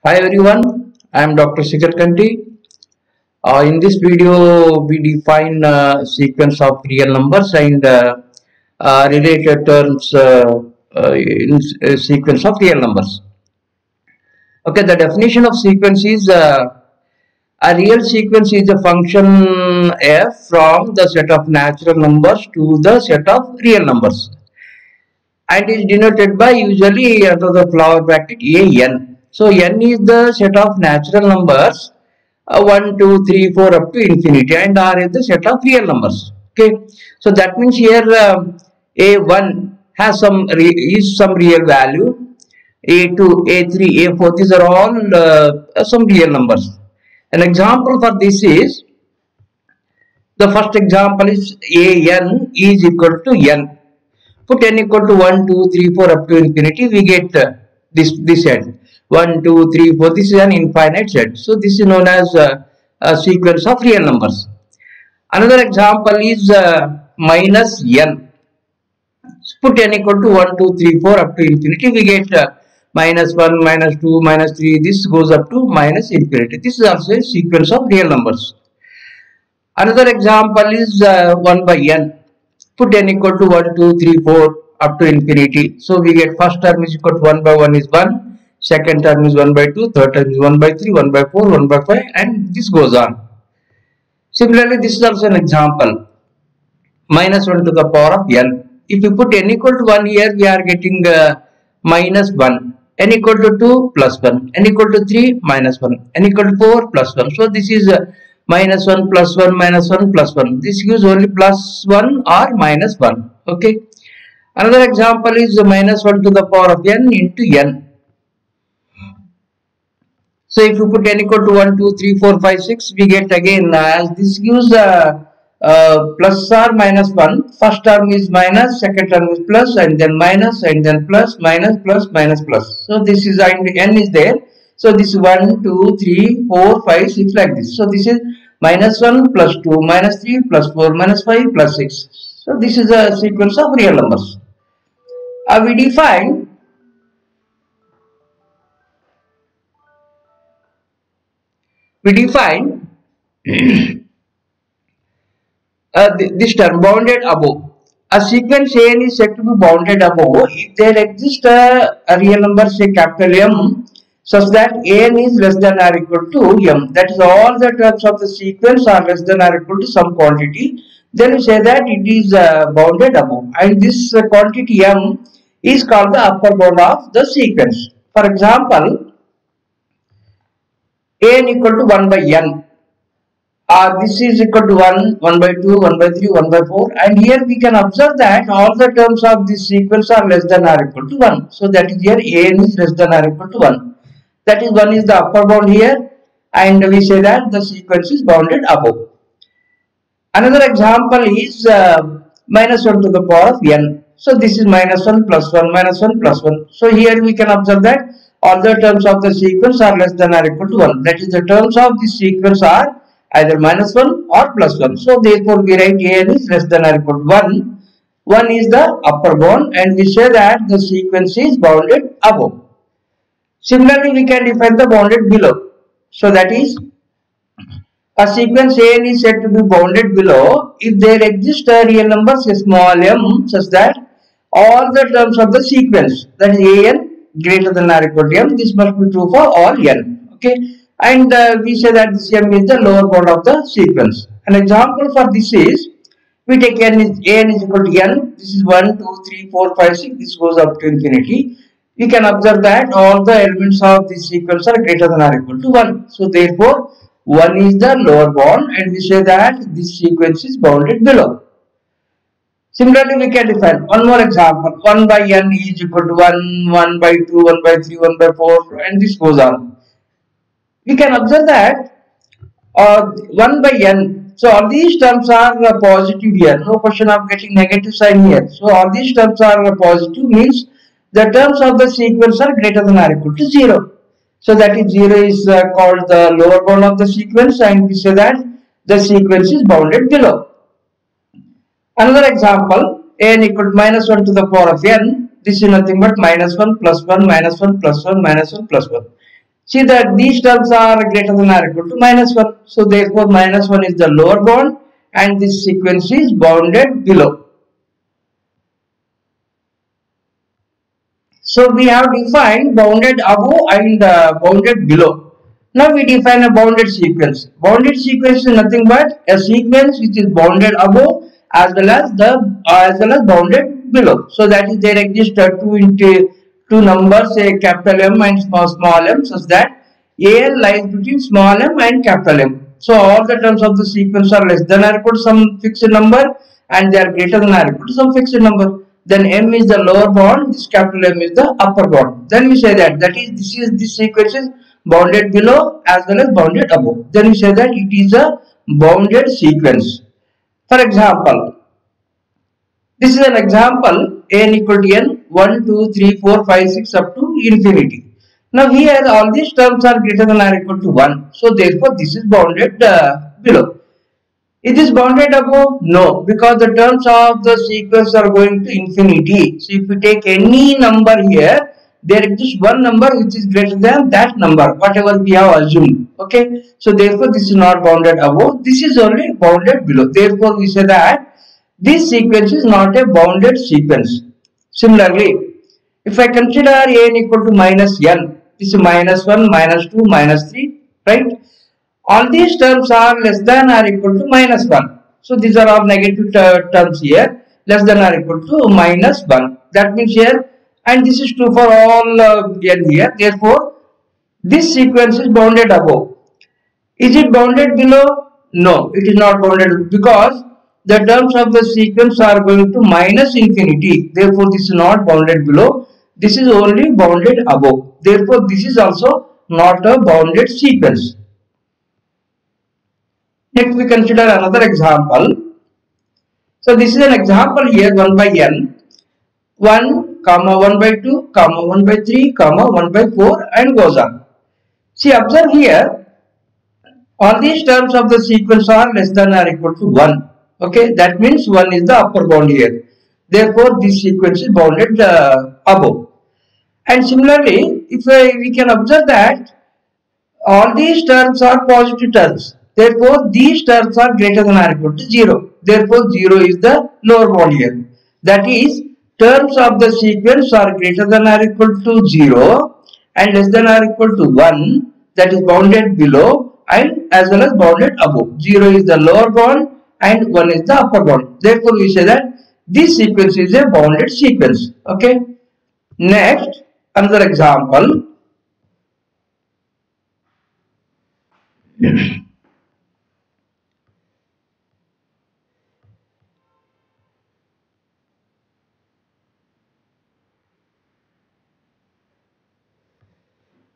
Hi everyone, I am Dr. Shikhar Kanti. In this video, we define sequence of real numbers and related terms in sequence of real numbers. Okay, the definition of sequence is a real sequence is a function f from the set of natural numbers to the set of real numbers and is denoted by usually under the flower bracket an. So n is the set of natural numbers 1, 2, 3, 4 up to infinity, and r is the set of real numbers. Okay, so that means here a1 has some real value, a2, a3, a4, these are all some real numbers. An example for this is, the first example is an is equal to n. Put n equal to 1, 2, 3, 4 up to infinity, we get this set. 1, 2, 3, 4, this is an infinite set. So this is known as a sequence of real numbers. Another example is minus n. Put n equal to 1, 2, 3, 4 up to infinity, we get minus 1, minus 2, minus 3, this goes up to minus infinity. This is also a sequence of real numbers. Another example is 1 by n. Put n equal to 1, 2, 3, 4 up to infinity. So we get first term is equal to 1 by 1 is 1, second term is 1 by 2, third term is 1 by 3, 1 by 4, 1 by 5, and this goes on. Similarly, this is also an example. Minus 1 to the power of n. If you put n equal to 1 here, we are getting minus 1. N equal to 2 plus 1. N equal to 3 minus 1. N equal to 4 plus 1. So this is minus 1 plus 1 minus 1 plus 1. This gives only plus 1 or minus 1. Okay. Another example is minus 1 to the power of n into n. So if you put n equal to 1, 2, 3, 4, 5, 6, we get again as this gives plus or minus 1. First term is minus, second term is plus, and then minus, and then plus, minus, plus, minus, plus. So this is n is there. So this is 1, 2, 3, 4, 5, 6 like this. So this is minus 1 plus 2 minus 3 plus 4 minus 5 plus 6. So this is a sequence of real numbers. We define this term bounded above. A sequence n is said to be bounded above if there exists a real number, say capital M, such that n is less than or equal to m. That is, all the terms of the sequence are less than or equal to some quantity. Then we say that it is bounded above, and this quantity m is called the upper bound of the sequence. For example, n equal to 1 by n. This is equal to 1, 1 by 2, 1 by 3, 1 by 4, and here we can observe that all the terms of this sequence are less than or equal to 1. So that is, here n is less than or equal to 1. That is, 1 is the upper bound here, and we say that the sequence is bounded above. Another example is minus 1 to the power of n. So this is minus 1 plus 1 minus 1 plus 1. So here we can observe that all the terms of the sequence are less than or equal to 1. That is, the terms of the sequence are either minus 1 or plus 1. So therefore we write n is less than or equal to 1. 1 is the upper bound, and we say that the sequence is bounded above. Similarly, we can define the bounded below. So that is, a sequence n is said to be bounded below if there exists a real number, say small m, such that all the terms of the sequence, that is an, greater than or equal to m. This must be true for all n. Okay. And we say that this m is the lower bound of the sequence. An example for this is, we take n is equal to n. This is 1, 2, 3, 4, 5, 6. This goes up to infinity. We can observe that all the elements of this sequence are greater than or equal to 1. So therefore, 1 is the lower bound, and we say that this sequence is bounded below. Similarly, we can define one more example. 1 by n is equal to 1, 1 by 2, 1 by 3, 1 by 4, and this goes on. We can observe that 1 by n. So all these terms are positive here. No question of getting negative sign here. So all these terms are positive, means the terms of the sequence are greater than or equal to 0. So that is, 0 is called the lower bound of the sequence, and we say that the sequence is bounded below. Another example, n equal to minus 1 to the power of n. This is nothing but minus 1 plus 1 minus 1 plus 1 minus 1 plus 1. See that these terms are greater than or equal to minus 1. So therefore minus 1 is the lower bound and this sequence is bounded below. So we have defined bounded above and bounded below. Now we define a bounded sequence. Bounded sequence is nothing but a sequence which is bounded above as well as bounded below. So that is there exist two numbers, a capital M and small m, such that AL lies between small m and capital M. So all the terms of the sequence are less than or equal to some fixed number and they are greater than or equal to some fixed number. Then M is the lower bound, this capital M is the upper bound. Then we say that this sequence is bounded below as well as bounded above. Then we say that it is a bounded sequence. For example, this is an example, n equal to n, 1, 2, 3, 4, 5, 6 up to infinity. Now here all these terms are greater than or equal to 1. So therefore this is bounded below. Is this bounded above? No, because the terms of the sequence are going to infinity. So if you take any number here, there exists one number which is greater than that number, whatever we have assumed. Okay, so therefore this is not bounded above, this is only bounded below. Therefore we say that this sequence is not a bounded sequence. Similarly, if I consider n equal to minus n, this is minus 1, minus 2, minus 3, right? All these terms are less than or equal to minus 1. So these are all negative terms here, less than or equal to minus 1. That means here, and this is true for all n here. Therefore, this sequence is bounded above. Is it bounded below? No, it is not bounded because the terms of the sequence are going to minus infinity. Therefore, this is not bounded below. This is only bounded above. Therefore, this is also not a bounded sequence. Next, we consider another example. So this is an example here, 1 by n, 1, comma 1 by 2, comma 1 by 3, comma 1 by 4 and goes on. See, observe here, all these terms of the sequence are less than or equal to 1. Okay, that means 1 is the upper bound here. Therefore, this sequence is bounded above. And similarly, if we can observe that all these terms are positive terms. Therefore, these terms are greater than or equal to 0. Therefore, 0 is the lower bound here. That is, terms of the sequence are greater than or equal to 0 and less than or equal to 1. That is bounded below and as well as bounded above. 0 is the lower bound and 1 is the upper bound. Therefore, we say that this sequence is a bounded sequence. Okay. Next, another example.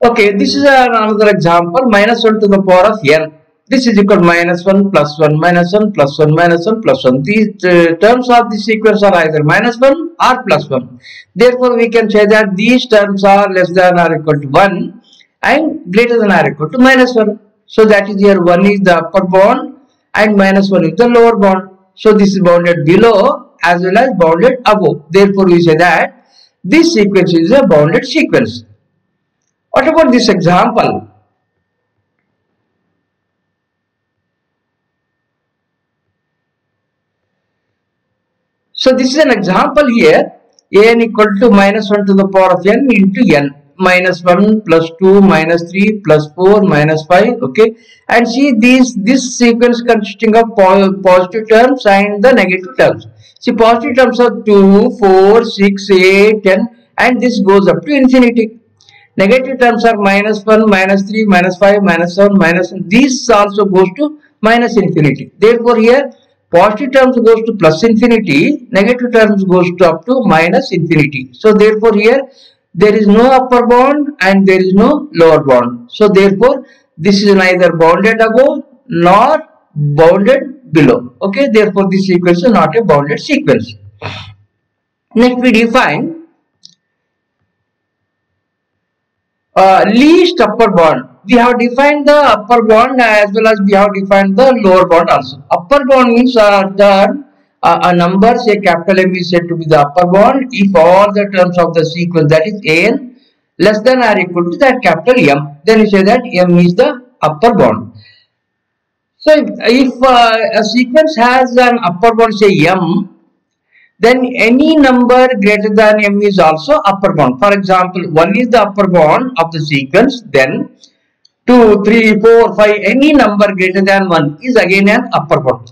Okay, this is another example, minus 1 to the power of n. This is equal to minus 1 plus 1 minus 1 plus 1 minus 1 plus 1. These terms of the sequence are either minus 1 or plus 1. Therefore, we can say that these terms are less than or equal to 1 and greater than or equal to minus 1. So that is here 1 is the upper bound and minus 1 is the lower bound. So this is bounded below as well as bounded above. Therefore, we say that this sequence is a bounded sequence. What about this example? So this is an example here, n equal to minus 1 to the power of n into n, minus 1 plus 2 minus 3 plus 4 minus 5, okay. And see this sequence consisting of positive terms and the negative terms. See, positive terms are 2, 4, 6, 8, 10 and this goes up to infinity. Negative terms are minus 1, minus 3, minus 5, minus 7, minus 1. This also goes to minus infinity. Therefore, here positive terms goes to plus infinity, negative terms goes to up to minus infinity. So, therefore, here there is no upper bound and there is no lower bound. So, therefore, this is neither bounded above nor bounded below. Okay, therefore, this sequence is not a bounded sequence. Next, we define least upper bound. We have defined the upper bound as well as we have defined the lower bound also. Upper bound means a number, say capital M is said to be the upper bound if all the terms of the sequence, that is n, less than or equal to that capital M. Then you say that M is the upper bound. So if a sequence has an upper bound, say M, then any number greater than M is also upper bound. For example, 1 is the upper bound of the sequence, then 2, 3, 4, 5, any number greater than 1 is again an upper bound.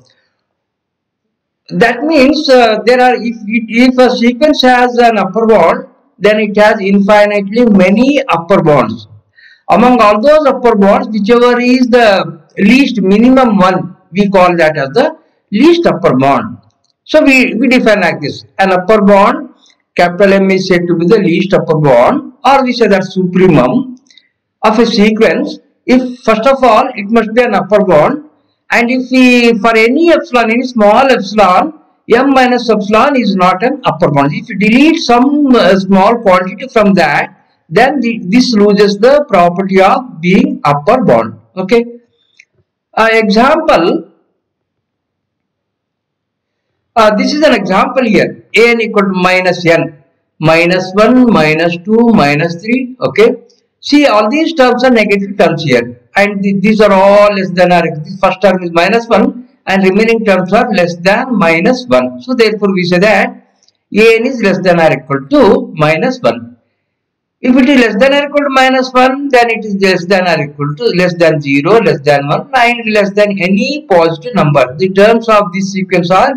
That means if a sequence has an upper bound, then it has infinitely many upper bounds. Among all those upper bounds, whichever is the least minimum one, we call that as the least upper bound. So we define like this: an upper bound, capital M, is said to be the least upper bound, or we say that supremum of a sequence. If first of all it must be an upper bound, and if we, for any epsilon, any small epsilon, M minus epsilon is not an upper bound. If you delete some small quantity from that, then this loses the property of being upper bound. Okay. Example. This is an example here. An equal to minus n, minus 1, minus 2, minus 3. Okay. See, all these terms are negative terms here, and these are all less than or equal. The first term is minus 1, and remaining terms are less than minus 1. So therefore we say that an is less than or equal to minus 1. If it is less than or equal to minus 1, then it is less than or equal to less than 0, less than 1, and less than any positive number. The terms of this sequence are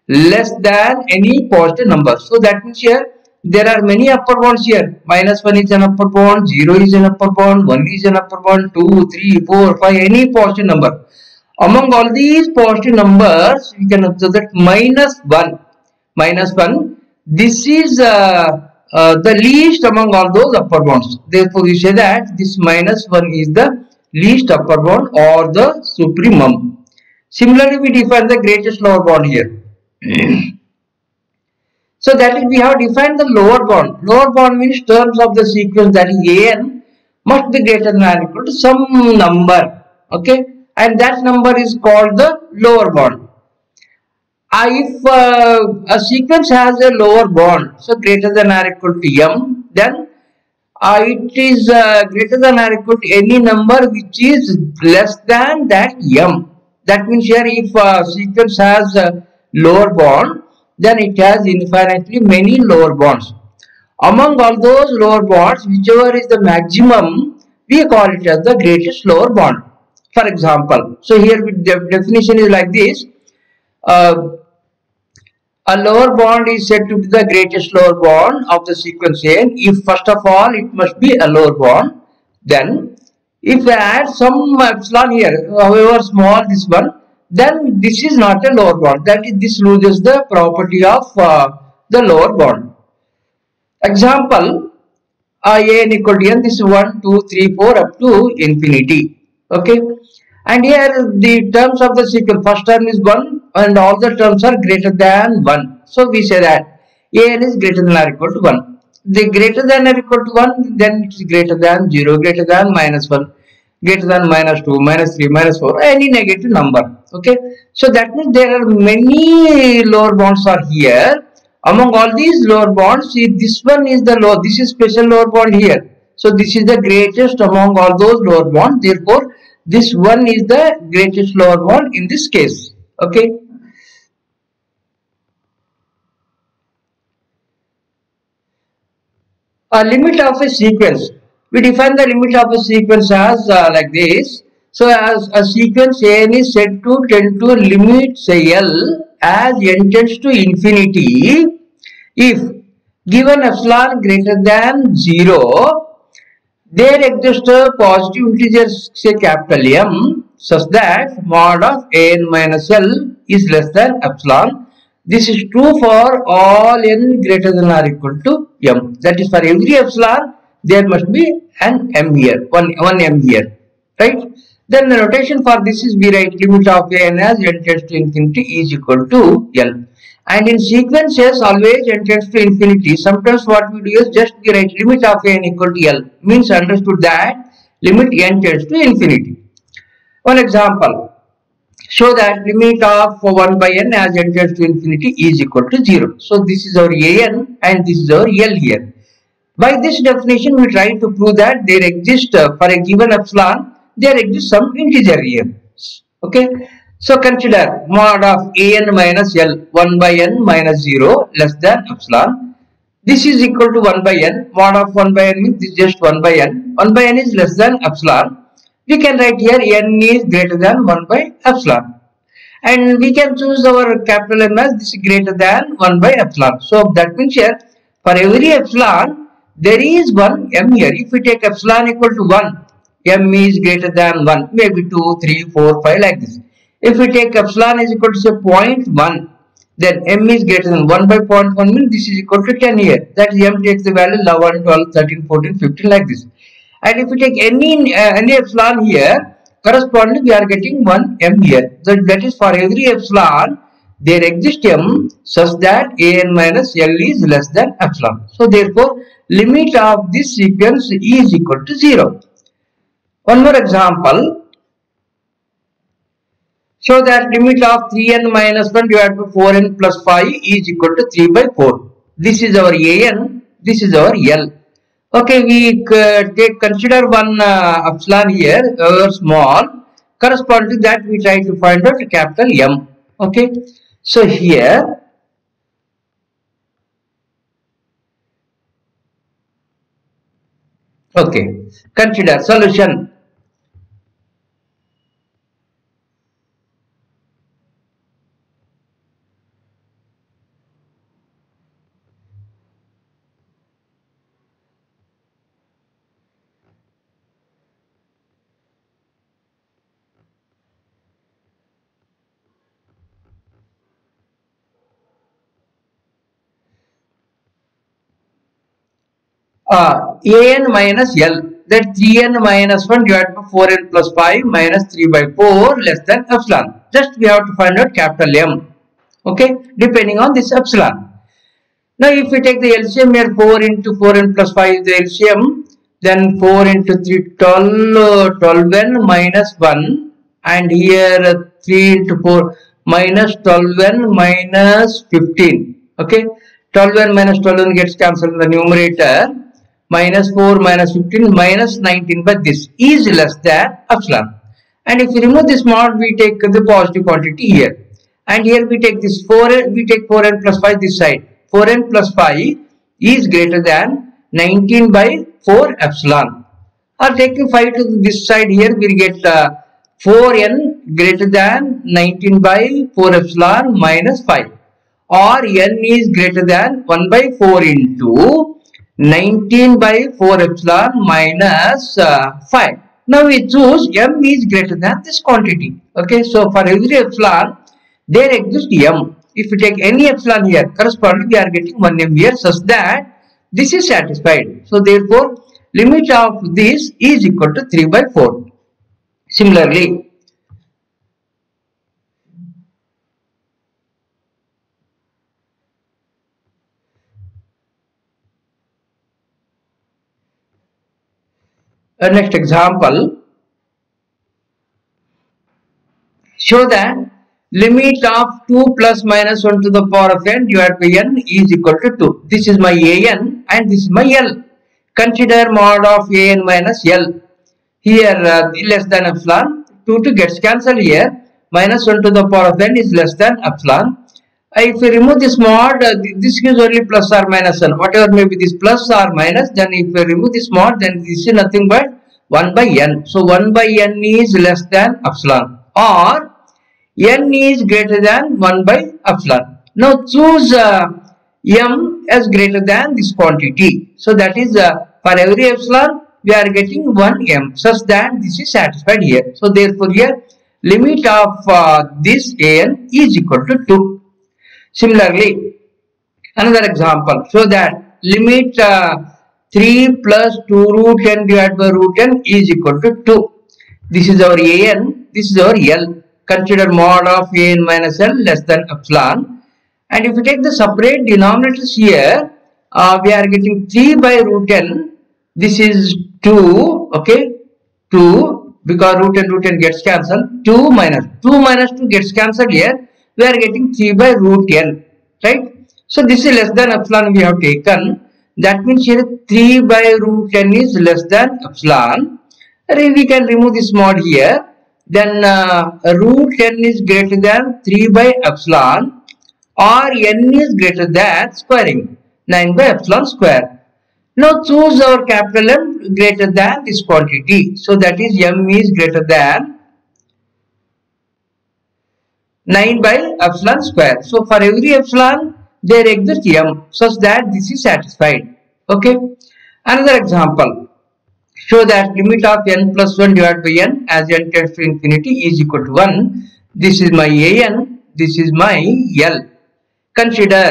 less than any positive number. So that means here there are many upper bounds here. Minus 1 is an upper bound, 0 is an upper bound, 1 is an upper bound, 2, 3, 4, 5, any positive number. Among all these positive numbers, we can observe that minus 1, this is the least among all those upper bounds. Therefore, we say that this minus 1 is the least upper bound or the supremum. Similarly, we define the greatest lower bound here. So that is, we have defined the lower bound. Lower bound means terms of the sequence, that is an, must be greater than or equal to some number. Okay, and that number is called the lower bound. If a sequence has a lower bound, so greater than or equal to M, then it is greater than or equal to any number which is less than that M. That means here, if a sequence has a lower bound, then it has infinitely many lower bounds. Among all those lower bounds, whichever is the maximum, we call it as the greatest lower bound. For example, so here the definition is like this. A lower bound is said to be the greatest lower bound of the sequence n if first of all it must be a lower bound. Then if I add some epsilon here, however small this one, then this is not a lower bound. That is, this loses the property of the lower bound. Example, an equal to n, this is 1, 2, 3, 4 up to infinity. Okay, and here the terms of the sequence, first term is 1 and all the terms are greater than 1. So we say that an is greater than or equal to 1. The greater than or equal to 1, then it is greater than 0, greater than minus 1, greater than minus 2, minus 3, minus 4, any negative number. Okay, so that means there are many lower bounds are here. Among all these lower bounds, see, this one is the low, this is special lower bound here. So this is the greatest among all those lower bounds. Therefore, this one is the greatest lower bound in this case. Okay. A limit of a sequence. We define the limit of a sequence as like this. So as a sequence n is said to tend to limit, say L, as n tends to infinity if given epsilon greater than 0, there exists a positive integer, say capital M, such that mod of n minus L is less than epsilon. This is true for all n greater than or equal to M. That is, for every epsilon, there must be an M here, one M here, right? Then the notation for this is, we write limit of n as n tends to infinity is equal to L. And in sequences, always n tends to infinity. Sometimes what we do is just we write limit of n equal to L. Means understood that limit n tends to infinity. One example. Show that limit of 1 by n as n tends to infinity is equal to 0. So this is our an and this is our L here. By this definition, we try to prove that there exists for a given epsilon, there exists some integer here. Okay. So consider mod of an minus l 1 by n minus 0 less than epsilon. This is equal to 1 by n. Mod of 1 by n means this is just 1 by n. 1 by n is less than epsilon. We can write here n is greater than 1 by epsilon. And we can choose our capital M as this is greater than 1 by epsilon. So that means here for every epsilon there is one m here. If we take epsilon equal to 1, m is greater than 1, maybe 2, 3, 4, 5 like this. If we take epsilon is equal to say 0.1, then m is greater than 1 by 0.1 means this is equal to 10 here. That is m takes the value 11, 12, 13, 14, 15 like this. And if we take any epsilon here, correspondingly we are getting 1 m here. So that is for every epsilon there exists m such that an minus l is less than epsilon. So therefore limit of this sequence is equal to 0. One more example. Show that limit of 3n minus 1 divided by 4n plus 5 is equal to 3 by 4. This is our an, this is our l. Okay, we consider one epsilon here, small. Corresponding to that, we try to find out capital M. Okay, so here, okay, consider solution. an minus l, that 3n minus 1 divided by 4n plus 5 minus 3 by 4 less than epsilon. Just we have to find out capital M. Okay, depending on this epsilon. Now if we take the LCM here, 4 into 4n plus 5 is the LCM, then 4 into 3, 12n minus 1, and here 3 into 4 minus 12n minus 15. Okay, 12n minus 12n gets cancelled in the numerator. Minus 4 minus 15 minus 19, but this is less than epsilon. And if we remove this mod, we take the positive quantity here. And here we take this 4n, we take 4n plus 5 this side. 4n plus 5 is greater than 19 by 4 epsilon. Or taking 5 to this side here, we get 4n greater than 19 by 4 epsilon minus 5. Or n is greater than 1 by 4 into 19 by 4 epsilon minus 5. Now we choose m is greater than this quantity. Okay, so for every epsilon there exists m. If we take any epsilon here, correspondingly we are getting 1 m here such that this is satisfied. So therefore limit of this is equal to 3 by 4. Similarly, next example, show that limit of 2 plus minus 1 to the power of n divided by n is equal to 2. This is my an and this is my l. Consider mod of an minus l. Here less than epsilon, 2 gets cancelled here, minus 1 to the power of n is less than epsilon. If we remove this mod, this gives only plus or minus 1. Whatever may be this plus or minus, then if we remove this mod, then this is nothing but 1 by n. So 1 by n is less than epsilon, or n is greater than 1 by epsilon. Now choose m as greater than this quantity. So that is for every epsilon we are getting 1 m such that this is satisfied here. So therefore here limit of this an is equal to 2. Similarly, another example, so that limit 3 plus 2 root n divided by root n is equal to 2. This is our an, this is our l. Consider mod of an minus l less than epsilon. And if we take the separate denominators here, we are getting 3 by root n. This is 2, okay, 2, because root n gets cancelled. 2 minus 2 gets cancelled here. We are getting 3 by root n, right? So this is less than epsilon we have taken. That means here 3 by root n is less than epsilon. We can remove this mod here. Then root n is greater than 3 by epsilon, or n is greater than squaring 9 by epsilon square. Now choose our capital M greater than this quantity. So that is m is greater than 9 by epsilon square. So for every epsilon there exists m such that this is satisfied. Okay. Another example. Show that limit of n plus 1 divided by n as n tends to infinity is equal to 1. This is my an, this is my L. Consider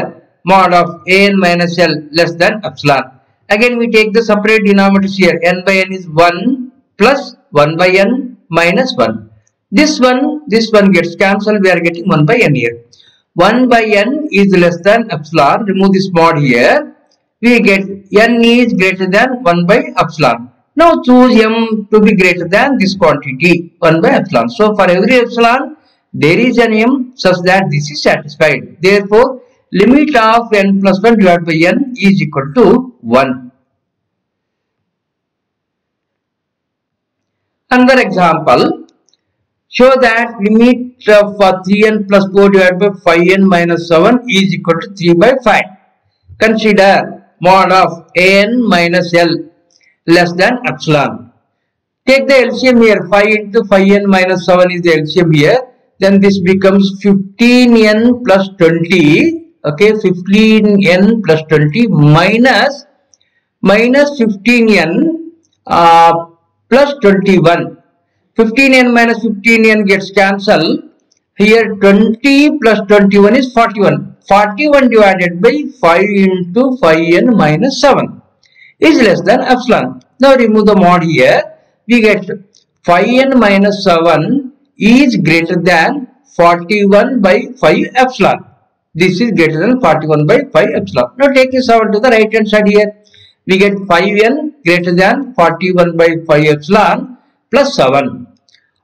mod of an minus L less than epsilon. Again we take the separate denominators here. N by n is 1 plus 1 by n minus 1. This one gets cancelled. We are getting 1 by n here. 1 by n is less than epsilon. Remove this mod here. We get n is greater than 1 by epsilon. Now choose m to be greater than this quantity 1 by epsilon. So for every epsilon there is an m such that this is satisfied. Therefore limit of n plus 1 divided by n is equal to 1. Another example. Show that limit of 3n plus 4 divided by 5n minus 7 is equal to 3 by 5. Consider mod of an minus L less than epsilon. Take the LCM here. 5 into 5n minus 7 is the LCM here. Then this becomes 15n plus 20. Okay, 15n plus 20 minus 15n plus 21. 15n minus 15n gets cancelled. Here 20 plus 21 is 41. 41 divided by 5 into 5n minus 7 is less than epsilon. Now remove the mod here. We get 5n minus 7 is greater than 41 by 5 epsilon. This is greater than 41 by 5 epsilon. Now take this over to the right hand side here. We get 5n greater than 41 by 5 epsilon plus 7.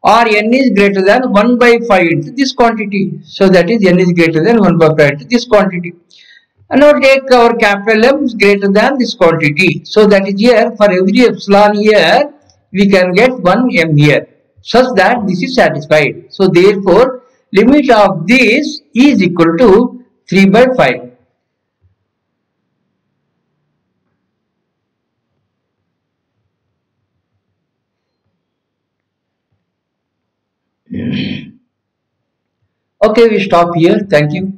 Or n is greater than 1 by 5 into this quantity. So that is n is greater than 1 by 5 into this quantity. And now take our capital M is greater than this quantity. So that is here for every epsilon here we can get 1 m here such that this is satisfied. So therefore limit of this is equal to 3 by 5. Okay, we stop here. Thank you.